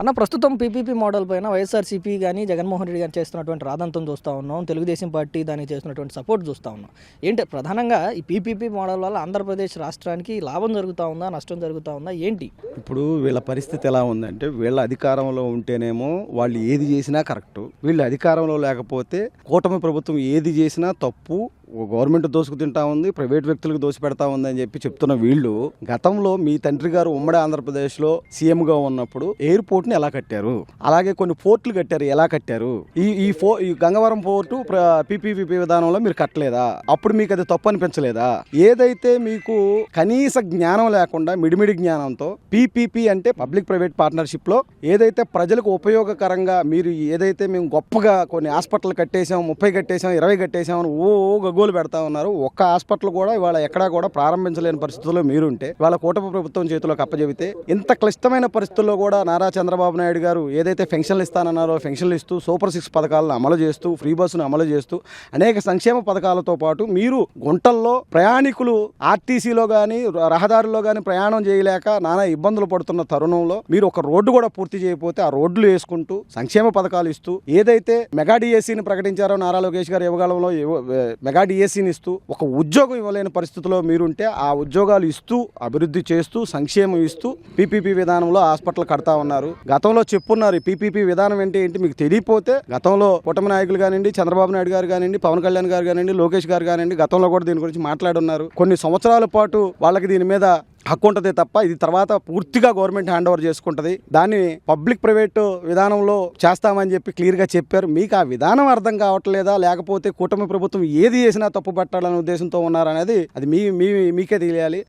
అన్న ప్రస్తుతం PPP model పైన వైఎస్ఆర్సీపీ కానీ జగన్మోహన్ రెడ్డి గారు చేస్తున్నటువంటి రాదంతం చూస్తూ ఉన్నాం. తెలుగుదేశం పార్టీ దానికి చేస్తున్నటువంటి సపోర్ట్ చూస్తూ ఉన్నాం. ఏంటి ప్రధానంగా ఈ పీపీపీ మోడల్ వల్ల ఆంధ్రప్రదేశ్ రాష్ట్రానికి లాభం జరుగుతూ ఉందా, నష్టం జరుగుతూ ఉందా, ఏంటి? ఇప్పుడు వీళ్ళ పరిస్థితి ఎలా ఉందంటే, వీళ్ళ అధికారంలో ఉంటేనేమో వాళ్ళు ఏది చేసినా కరెక్టు, వీళ్ళు అధికారంలో లేకపోతే కూటమి ప్రభుత్వం ఏది చేసినా తప్పు, గవర్నమెంట్ దోసుకు తింటా ఉంది, ప్రైవేట్ వ్యక్తులకు దోసి పెడతా ఉంది అని చెప్పి చెప్తున్న వీళ్ళు గతంలో మీ తండ్రి గారు ఉమ్మడి ఆంధ్రప్రదేశ్లో సీఎంగా ఉన్నప్పుడు ఎయిర్పోర్ట్ని ఎలా కట్టారు, అలాగే కొన్ని పోర్టులు కట్టారు, ఎలా కట్టారు? ఈ గంగవరం పోర్టు పీపీపీ విధానంలో మీరు కట్టలేదా? అప్పుడు మీకు అది తప్పు అనిపించలేదా? ఏదైతే మీకు కనీస జ్ఞానం లేకుండా మిడిమిడి జ్ఞానంతో పీపీపీ అంటే పబ్లిక్ ప్రైవేట్ పార్ట్నర్షిప్ లో ఏదైతే ప్రజలకు ఉపయోగకరంగా మీరు ఏదైతే మేము గొప్పగా కొన్ని హాస్పిటల్ కట్టేసాం, 30 కట్టేసాం, 20 కట్టేసాం అని గోలు పెడతా ఉన్నారు. ఒక్క హాస్పిటల్ కూడా ఇవాళ ఎక్కడా కూడా ప్రారంభించలేని పరిస్థితుల్లో మీరుంటే, వాళ్ళ కూటమి ప్రభుత్వం చేతిలోకి అప్పచెబితే, ఇంత క్లిష్టమైన పరిస్థితుల్లో కూడా నారా చంద్రబాబు నాయుడు గారు ఏదైతే పెన్షన్లు ఇస్తానన్నారో పెన్షన్లు ఇస్తూ, సూపర్ 6 పథకాలను అమలు చేస్తూ, ఫ్రీ బస్సును అమలు చేస్తూ, అనేక సంక్షేమ పథకాలతో పాటు మీరు గుంటల్లో ప్రయాణికులు ఆర్టీసీలో కానీ రహదారుల్లో కానీ ప్రయాణం చేయలేక నానా ఇబ్బందులు పడుతున్న తరుణంలో మీరు ఒక రోడ్డు కూడా పూర్తి చేయకపోతే ఆ రోడ్లు వేసుకుంటూ సంక్షేమ పథకాలు ఇస్తూ, ఏదైతే మెగా డిఎస్సీని ప్రకటించారో నారా లోకేష్ గారు యువకాలంలో మెగా డిఎస్సీని ఇస్తూ ఒక ఉద్యోగం ఇవ్వలేని పరిస్థితిలో మీరుంటే, ఆ ఉద్యోగాలు ఇస్తూ అభివృద్ధి చేస్తూ సంక్షేమం ఇస్తూ పీపీపీ విధానంలో హాస్పిటల్ కడతా ఉన్నారు. గతంలో చెప్పున్నారు ఈ పీపీపీ విధానం ఏంటి మీకు తెలియపోతే, గతంలో కూటమి నాయకులు కానివ్వండి, చంద్రబాబు నాయుడు గారు కానివ్వండి, పవన్ కళ్యాణ్ గారు కానివ్వండి, లోకేష్ గారు కానివ్వండి, గతంలో కూడా దీని గురించి మాట్లాడున్నారు. కొన్ని సంవత్సరాల పాటు వాళ్ళకి దీని మీద హక్కు ఉంటుంది తప్ప, ఇది తర్వాత పూర్తిగా గవర్నమెంట్ హ్యాండ్ ఓవర్ చేసుకుంటుంది, దాన్ని పబ్లిక్ ప్రైవేట్ విధానంలో చేస్తామని చెప్పి క్లియర్గా చెప్పారు. మీకు ఆ విధానం అర్థం కావట్లేదా, లేకపోతే కూటమి ప్రభుత్వం ఏది చేసినా తప్పు పట్టాలనే ఉద్దేశంతో ఉన్నారనేది అది మీకే తెలియాలి.